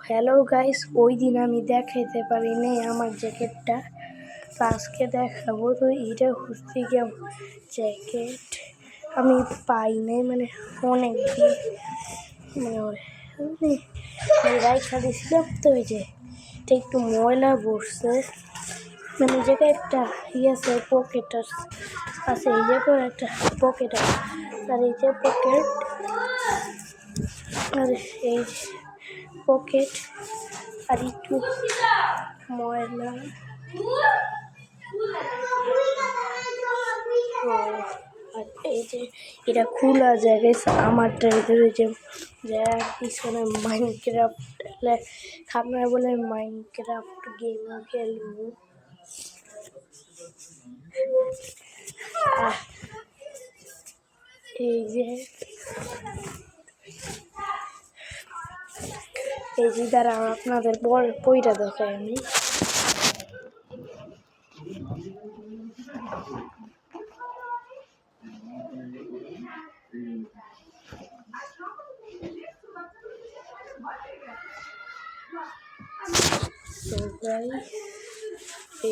Hello guys, ওই দিন আমি দেখাইতে পারি নাই আমার জ্যাকেটটা, তো আজকে দেখাবো। তো এটা খুঁজতে গিয়ে জ্যাকেট আমি পাই নাই, মানে অনেক দিন রাইখা দিয়েছিলাম। তো ওই যে এটা একটু ময়লা বসছে, মানে জ্যাকেটটা আছে পকেট আছে, এই যে একটা পকেট আছে, আর এই যে পকেট, আর এই পকেট, আর একটু ময়লা। আর এই যে এটা খোলা জায়গায় আমারটা এদের ওই যে পিছনে মাইনক্রাফট খাবার বলে মাইনক্রাফট গেম খেলবো। এই যে দ্বারা আপনাদের বইটা দেখাই আমি।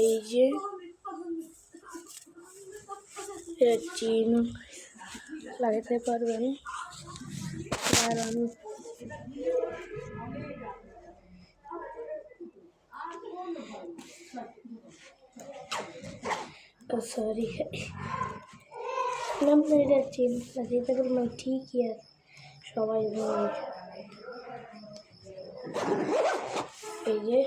এই যে চিন লাগাতে পারবেন, আর আমি সরি এটা চিন লাগাইতে পারবেন, ঠিকই আছে সবাই। এই যে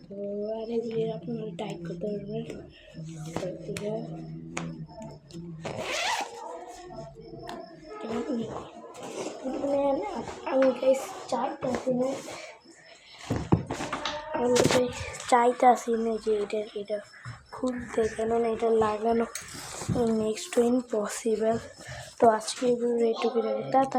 তো আর এগুলি আপনারা টাইপ করতে পারবেন। আমি চাইতেছি না যে এটা খুলতে, কেননা এটা লাগানো নেক্সট টু ইম্পসিবল। তো আজকে এইটুকু।